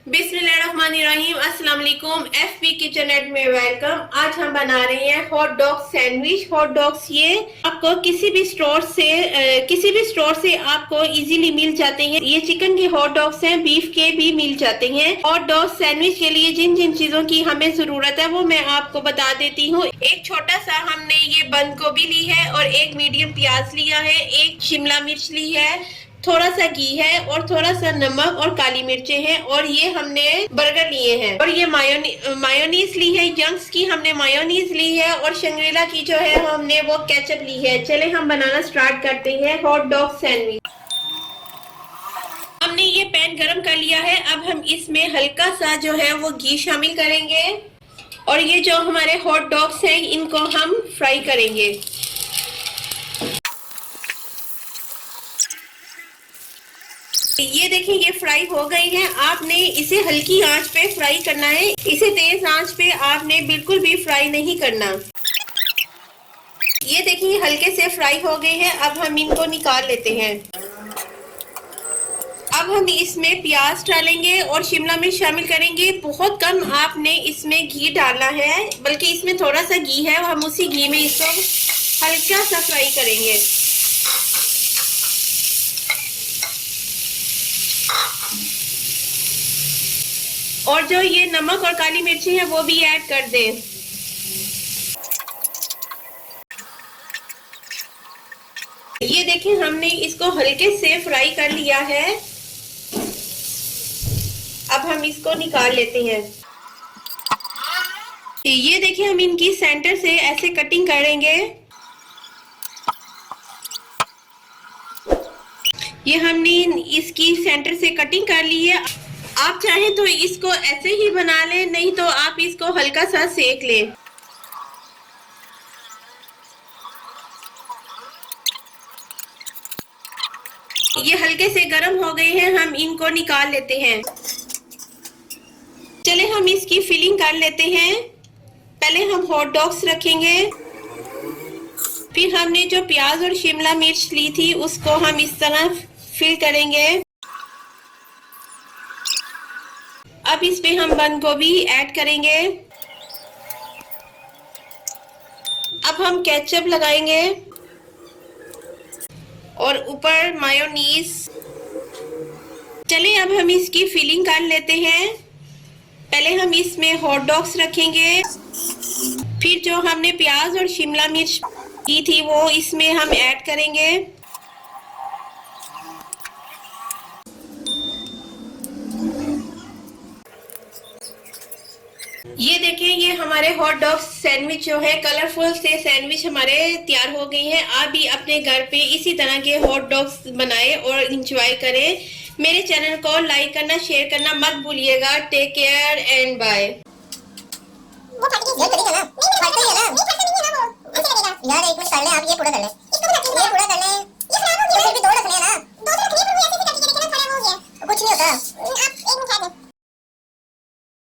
बिस्मिल्लाहिर्रहमानिर्रहीम। अस्सलाम वालेकुम। एफबी किचननेट में वेलकम। आज हम बना रहे हैं hot dog sandwich. Hot dogs ये आपको किसी भी स्टोर से आपको इजीली मिल जाते हैं। ये चिकन के हॉट डॉग्स हैं, बीफ के भी मिल जाते हैं। हॉट डॉग सैंडविच के लिए जिन जिन चीजों की हमें जरूरत है वो मैं आपको बता देती हूँ। एक छोटा सा हमने ये बंद गोभी ली है और एक मीडियम प्याज लिया है, एक शिमला मिर्च ली है, थोड़ा सा घी है और थोड़ा सा नमक और काली मिर्चें हैं, और ये हमने बर्गर लिए हैं, और ये मायोनीज ली है, यंग्स की हमने मायोनीज ली है, और शंग्रीला की जो है हमने वो केचप ली है। चले हम बनाना स्टार्ट करते हैं हॉट डॉग सैंडविच। हमने ये पैन गरम कर लिया है। अब हम इसमें हल्का सा जो है वो घी शामिल करेंगे, और ये जो हमारे हॉट डॉग्स हैं इनको हम फ्राई करेंगे। ये देखिए ये फ्राई हो गई है। आपने इसे हल्की आंच पे फ्राई करना है, इसे तेज आंच पे आपने बिल्कुल भी फ्राई नहीं करना। ये देखिए हल्के से फ्राई हो गए हैं। अब हम इनको निकाल लेते हैं। अब हम इसमें प्याज डालेंगे और शिमला मिर्च शामिल करेंगे। बहुत कम आपने इसमें घी डालना है, बल्कि इसमें थोड़ा सा घी है, हम उसी घी में इसको हल्का सा फ्राई करेंगे। और जो ये नमक और काली मिर्ची है वो भी ऐड कर दें। ये देखिए हमने इसको हल्के से फ्राई कर लिया है। अब हम इसको निकाल लेते हैं। ये देखिए हम इनकी सेंटर से ऐसे कटिंग करेंगे। ये हमने इसकी सेंटर से कटिंग कर ली है। आप चाहें तो इसको ऐसे ही बना लें, नहीं तो आप इसको हल्का सा सेक लें। ये हल्के से गर्म हो गए हैं, हम इनको निकाल लेते हैं। चले हम इसकी फिलिंग कर लेते हैं। पहले हम हॉट डॉग्स रखेंगे, फिर हमने जो प्याज और शिमला मिर्च ली थी उसको हम इस तरह फिल करेंगे। अब इस पे हम बंद गोभी ऐड करेंगे। अब हम केचप लगाएंगे और ऊपर मायोनीज। चलिए अब हम इसकी फिलिंग कर लेते हैं। पहले हम इसमें हॉट डॉग्स रखेंगे, फिर जो हमने प्याज और शिमला मिर्च की थी वो इसमें हम ऐड करेंगे। ये देखिए ये हमारे हॉट डॉग सैंडविच जो है कलरफुल से सैंडविच हमारे तैयार हो गई हैं। आप भी अपने घर पे इसी तरह के हॉट डॉग्स बनाएं और इंजॉय करें। मेरे चैनल को लाइक करना, शेयर करना मत भूलिएगा। Take care and bye. यार एक मिनट कर ले, आप ये पूरा कर ले।